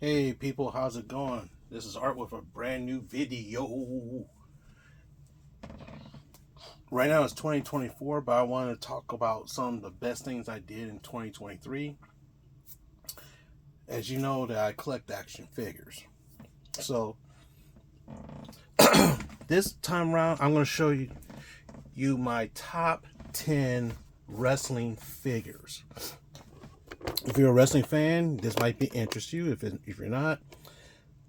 Hey people, how's it going? This is Art with a brand new video. Right now it's 2024, but I want to talk about some of the best things I did in 2023. As you know, that I collect action figures. So this time around, I'm going to show you my top 10 wrestling figures. If you're a wrestling fan, this might be interest you. If you're not,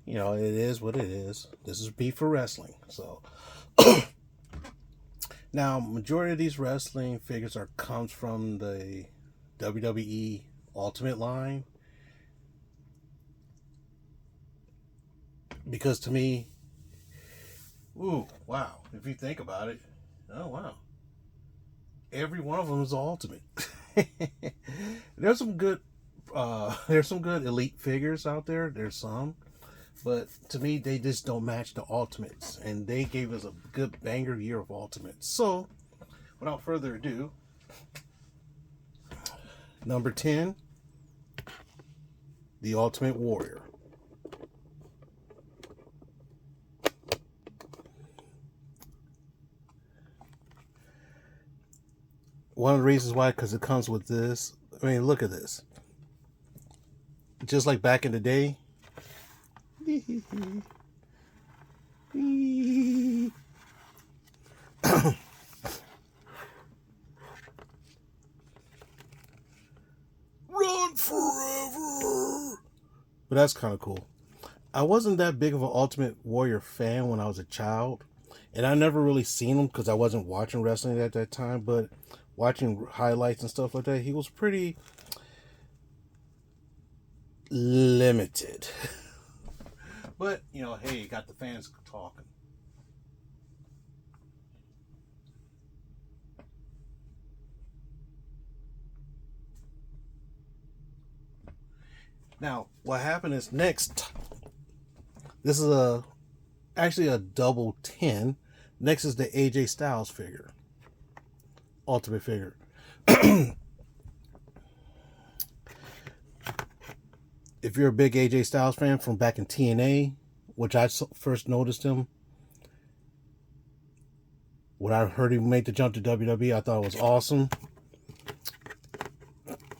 it is what it is. This is beef for wrestling. So now, majority of these wrestling figures comes from the WWE Ultimate line, because to me, ooh, wow! If you think about it, oh wow, every one of them is Ultimate. there's some good, there's some good Elite figures out there. There's some, but to me, they just don't match the Ultimates, and they gave us a good banger year of Ultimates. So, without further ado, number 10, the Ultimate Warrior. One of the reasons why, because it comes with this. I mean, look at this. Just like back in the day. Run forever. But that's kind of cool. I wasn't that big of an Ultimate Warrior fan when I was a child, and I never really seen him because I wasn't watching wrestling at that time. But watching highlights and stuff like that, he was pretty limited. But hey, you got the fans talking. Now, what happened is next. This is actually a double 10. Next is the AJ Styles figure, Ultimate figure. If you're a big AJ Styles fan from back in TNA, which I first noticed him when I heard he made the jump to WWE, I thought it was awesome.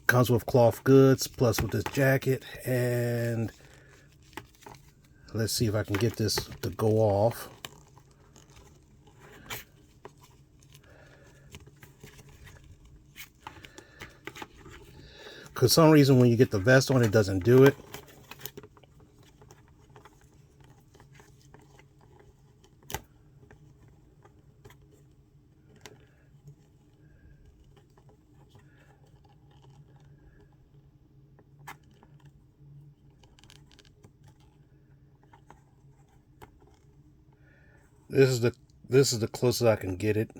Comes with cloth goods, plus with this jacket, and let's see if I can get this to go off. Because some reason when you get the vest on, it doesn't do it. This is the closest I can get it.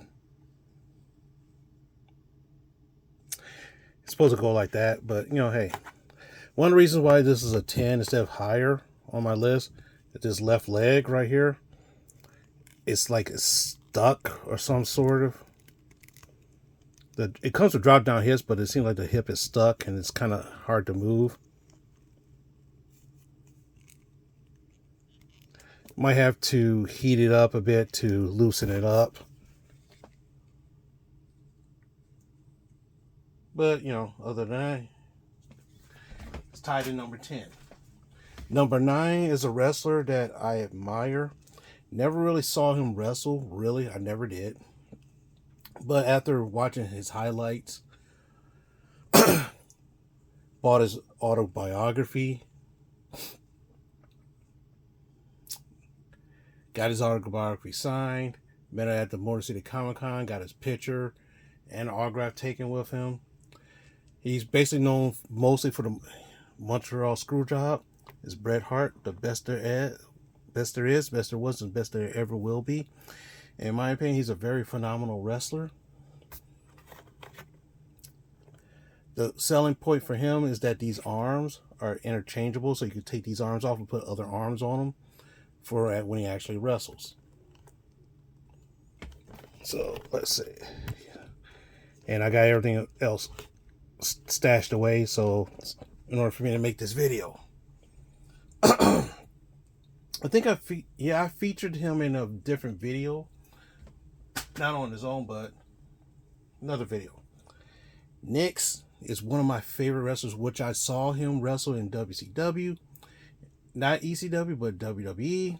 It's supposed to go like that, but hey. One of the reasons why this is a 10 instead of higher on my list is this left leg right here. It's like it's stuck or some sort of. It comes with drop down hips, but it seems like the hip is stuck and it's kind of hard to move. Might have to heat it up a bit to loosen it up. But, other than that, it's tied in number 10. Number 9 is a wrestler that I admire. Never really saw him wrestle, really. I never did. But after watching his highlights, bought his autobiography, got his autobiography signed, met him at the Motor City Comic Con, got his picture and autograph taken with him. He's basically known mostly for the Montreal Screwjob. Is Bret Hart, the best there is, best there was, and best there ever will be. In my opinion, he's a very phenomenal wrestler. The selling point for him is that these arms are interchangeable, so you can take these arms off and put other arms on them for when he actually wrestles. So let's see. And I got everything else stashed away, so in order for me to make this video. I think I featured him in a different video, not on his own, but another video. Nix is one of my favorite wrestlers, which I saw him wrestle in WCW, not ECW, but WWE,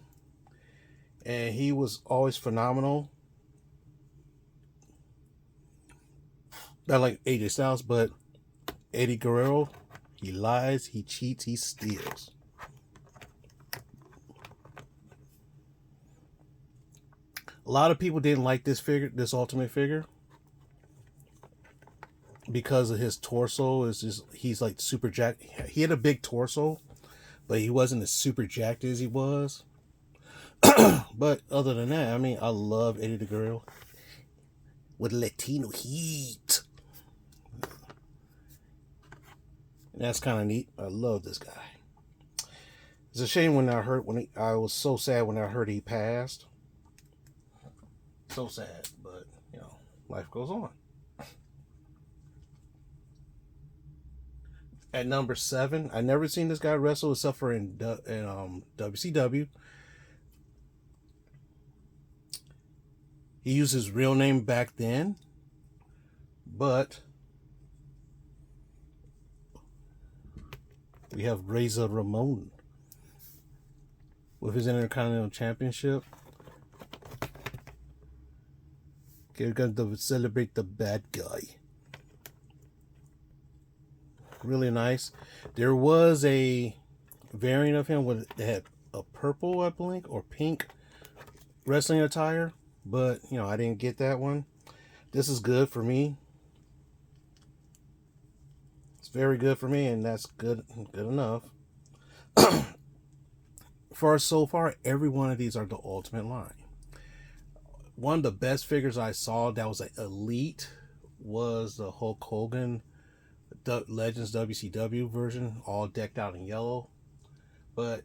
and he was always phenomenal. Not like AJ Styles, but Eddie Guerrero, he lies, he cheats, he steals. A lot of people didn't like this Ultimate figure, because of his torso. Is just he's like super jacked. He had a big torso, but he wasn't as super jacked as he was. But other than that, I mean, I love Eddie Guerrero with Latino heat. And that's kind of neat. I love this guy. It's a shame I was so sad when I heard he passed. So sad, but you know, life goes on. At number 7, I never seen this guy wrestle except for in WCW. He used his real name back then, but we have Raza Ramon with his Intercontinental Championship. Okay, we're going to celebrate the bad guy. Really nice. There was a variant of him that had a purple, I believe, or pink wrestling attire, but you know, I didn't get that one. This is good for me. It's very good for me, and that's good enough. So far, every one of these are the Ultimate line. One of the best figures I saw that was like elite was the Hulk Hogan Legends WCW version, all decked out in yellow. But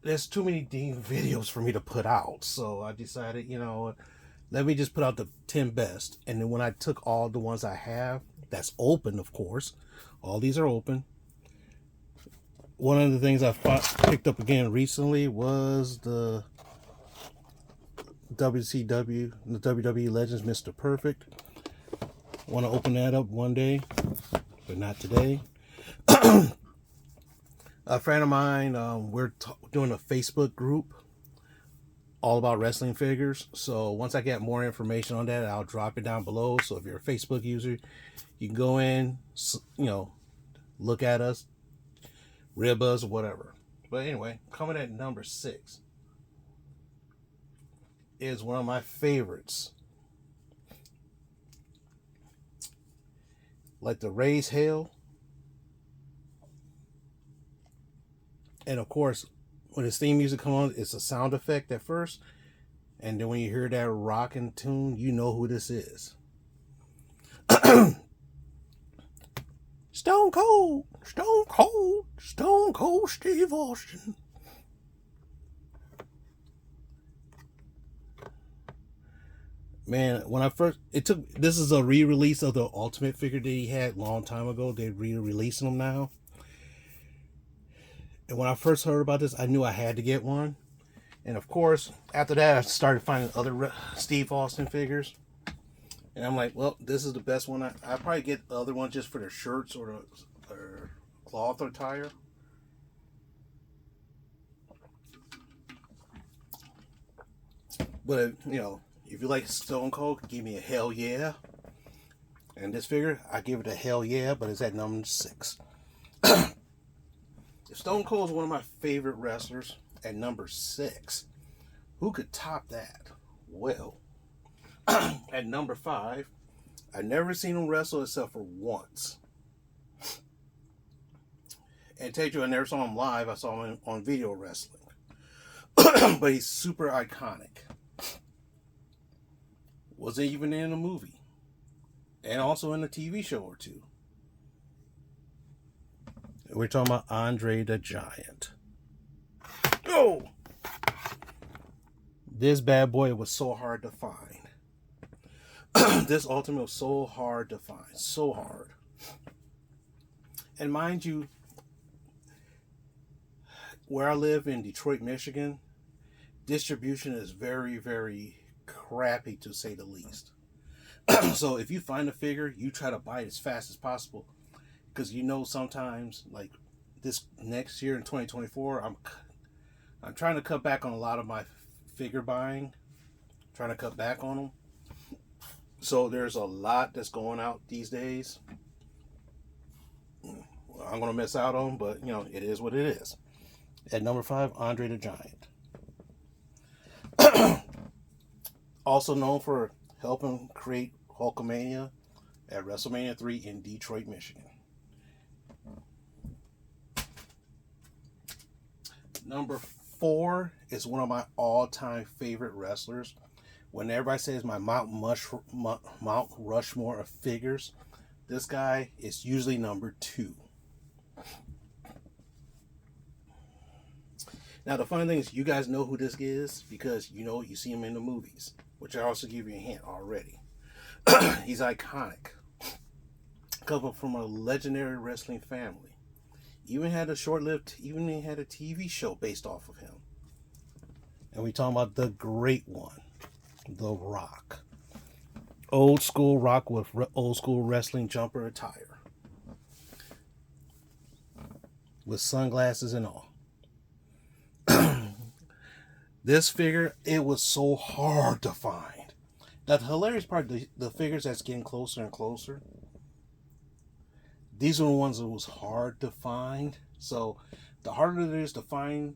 there's too many damn videos for me to put out, so I decided, you know, let me just put out the 10 best. And then when I took all the ones I have, that's open, of course, all these are open. One of the things I picked up again recently was the WCW, the WWE Legends Mr. Perfect. Want to open that up one day, but not today. A friend of mine, we're doing a Facebook group all about wrestling figures. So once I get more information on that, I'll drop it down below. So if you're a Facebook user, you can go in, you know, look at us, rib us, whatever. But anyway, coming at number 6 is one of my favorites. Like the Raise Hell. And of course, when his theme music comes on, it's a sound effect at first. And then when you hear that rocking tune, you know who this is. Stone Cold Steve Austin. Man, when I first, this is a re-release of the Ultimate figure that he had a long time ago. They're re-releasing them now. And when I first heard about this, I knew I had to get one. And of course, after that, I started finding other Steve Austin figures. And I'm like, well, this is the best one. I probably get the other one just for their shirts or cloth attire. But, you know, if you like Stone Cold, give me a hell yeah. And this figure, I give it a hell yeah, but it's at number 6. Stone Cold is one of my favorite wrestlers at number 6. Who could top that? Well, at number 5, I never seen him wrestle except for once. And to tell you, I never saw him live. I saw him on video wrestling. But he's super iconic. Wasn't even in a movie. And also in a TV show or two. We're talking about Andre the Giant. Oh! This bad boy was so hard to find. This Ultimate was so hard to find. So hard. And mind you, where I live in Detroit, Michigan, distribution is very, very crappy to say the least. So if you find a figure, you try to buy it as fast as possible, because you know sometimes like this next year in 2024, I'm trying to cut back on a lot of my figure buying, trying to cut back on them. So there's a lot that's going out these days. Well, I'm gonna miss out on, but you know it is what it is. At number 5, Andre the Giant, also known for helping create Hulkamania at WrestleMania 3 in Detroit, Michigan. Number 4 is one of my all-time favorite wrestlers. When everybody says my Mount Rushmore of figures, this guy is usually number 2. Now, the funny thing is, you guys know who this is because you know you see him in the movies, which I also give you a hint already. He's iconic. Coming from a legendary wrestling family. Even had a TV show based off of him. And we talking about the great one, The Rock. Old school Rock with old school wrestling jumper attire. With sunglasses and all. This figure, it was so hard to find. Now, the hilarious part, the figures that's getting closer and closer, these are the ones that was hard to find. So, the harder it is to find,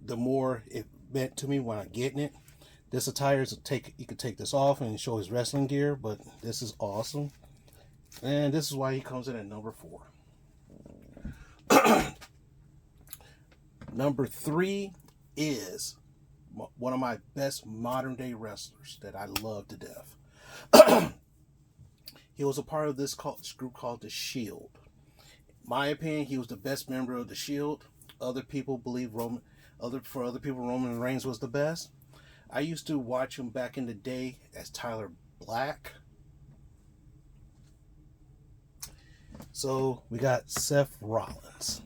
the more it meant to me when I'm getting it. This attire is you could take this off and show his wrestling gear, but this is awesome. And this is why he comes in at number 4. Number 3 is one of my best modern day wrestlers that I love to death. He was a part of this group called The Shield. In my opinion, he was the best member of The Shield. Other people believe Roman Reigns was the best. I used to watch him back in the day as Tyler Black. So we got Seth Rollins.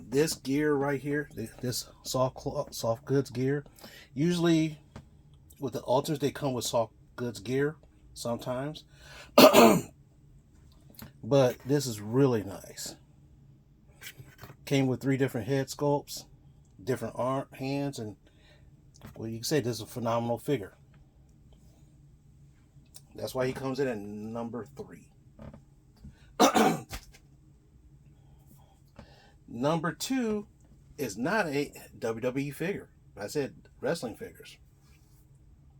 This gear right here, this soft goods gear, usually with the Ultimates they come with soft goods gear sometimes, but this is really nice. Came with 3 different head sculpts, different hands, and well, you can say this is a phenomenal figure. That's why he comes in at number 3. Number 2 is not a WWE figure. I said wrestling figures.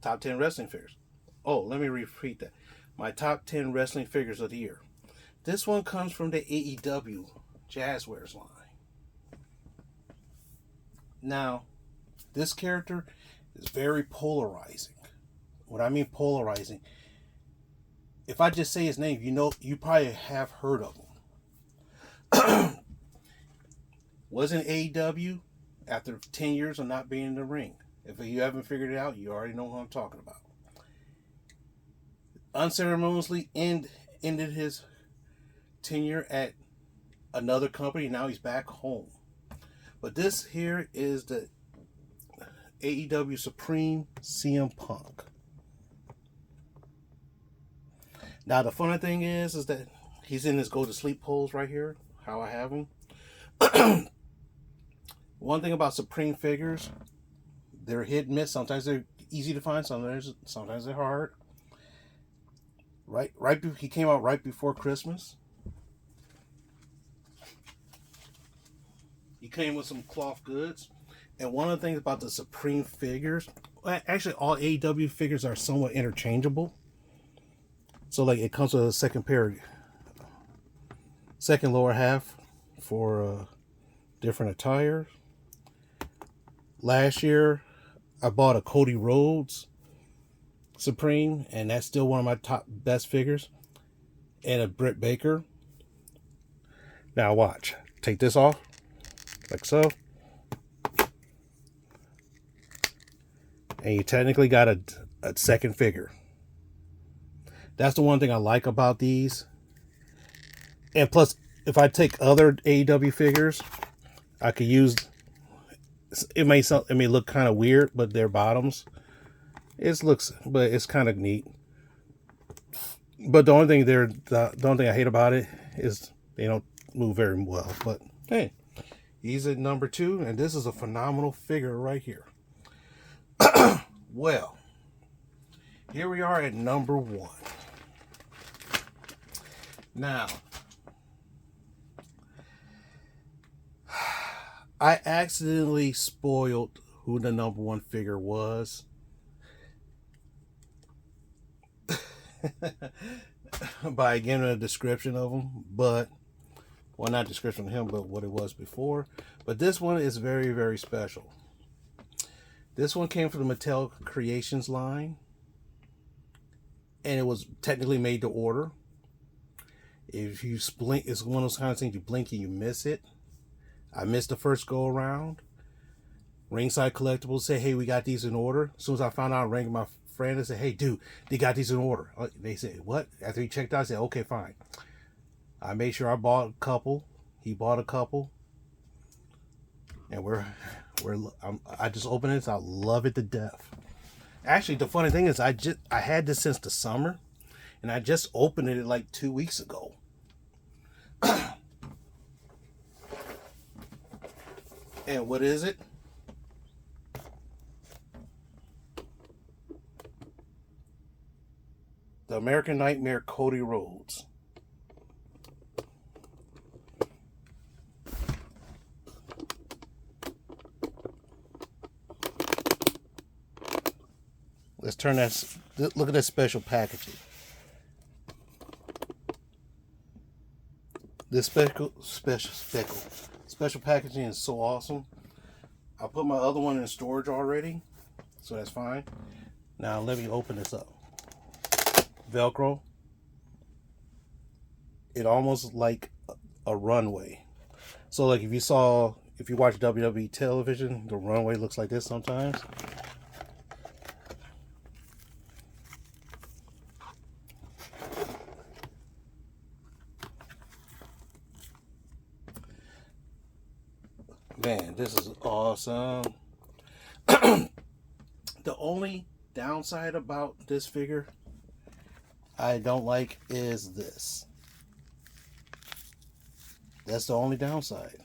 Top 10 wrestling figures. Oh, let me repeat that. My top 10 wrestling figures of the year. This one comes from the AEW Jazzwares line. Now, this character is very polarizing. What I mean polarizing, if I just say his name, you probably have heard of him. Was in AEW after 10 years of not being in the ring. If you haven't figured it out, you already know who I'm talking about. Unceremoniously ended his tenure at another company. Now he's back home. But this here is the AEW Supreme CM Punk. Now the funny thing is that he's in his go to sleep pose right here. How I have him. One thing about Supreme figures, they're hit and miss. Sometimes they're easy to find. Sometimes they're hard. He came out right before Christmas. He came with some cloth goods. And one of the things about the Supreme figures, actually all AEW figures are somewhat interchangeable. So like it comes with a second lower half for different attire. Last year, I bought a Cody Rhodes Supreme, and that's still one of my top best figures. And a Britt Baker. Now watch. Take this off, like so. And you technically got a second figure. That's the one thing I like about these. And plus, if I take other AEW figures, I could use. It may look kind of weird, but their bottoms, but it's kind of neat. But the only thing I hate about it is they don't move very well. But hey, he's at number 2, and this is a phenomenal figure right here. Well, here we are at number 1. Now, I accidentally spoiled who the number 1 figure was. By giving a description of him, but not description of him, but what it was before. But this one is very, very special. This one came from the Mattel Creations line, and it was technically made to order. If you blink, it's one of those kind of things you blink and you miss it. I missed the first go around. Ringside Collectibles said, "Hey, we got these in order." As soon as I found out, I rang my friend and said, "Hey, dude, they got these in order." They said, "What?" After he checked out, I said, "Okay, fine." I made sure I bought a couple. He bought a couple, and I just opened it. So I love it to death. Actually, the funny thing is, I had this since the summer, and I just opened it like 2 weeks ago. And what is it? The American Nightmare Cody Rhodes. Let's turn that. Look at that special packaging. This special packaging is so awesome. I put my other one in storage already, so that's fine. Now let me open this up. Velcro. It almost like a runway. So like if you watch WWE television, the runway looks like this sometimes. Man, this is awesome. The only downside about this figure I don't like is this. That's the only downside.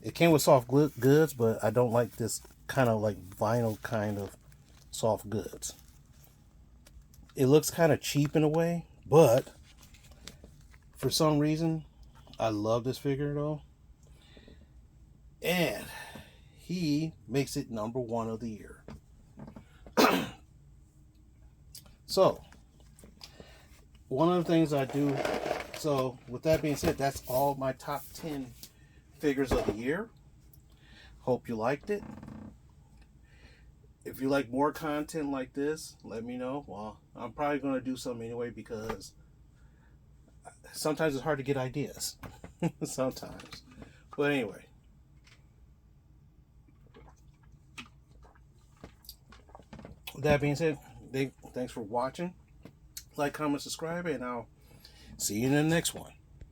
It came with soft goods, but I don't like this kind of like vinyl kind of soft goods. It looks kind of cheap in a way, but for some reason, I love this figure though. And he makes it number 1 of the year. So, one of the things I do, so with that being said, that's all my top 10 figures of the year. Hope you liked it. If you like more content like this, let me know. Well, I'm probably going to do something anyway because sometimes it's hard to get ideas. Sometimes. But anyway. With that being said, thanks for watching. Like, comment, subscribe, and I'll see you in the next one.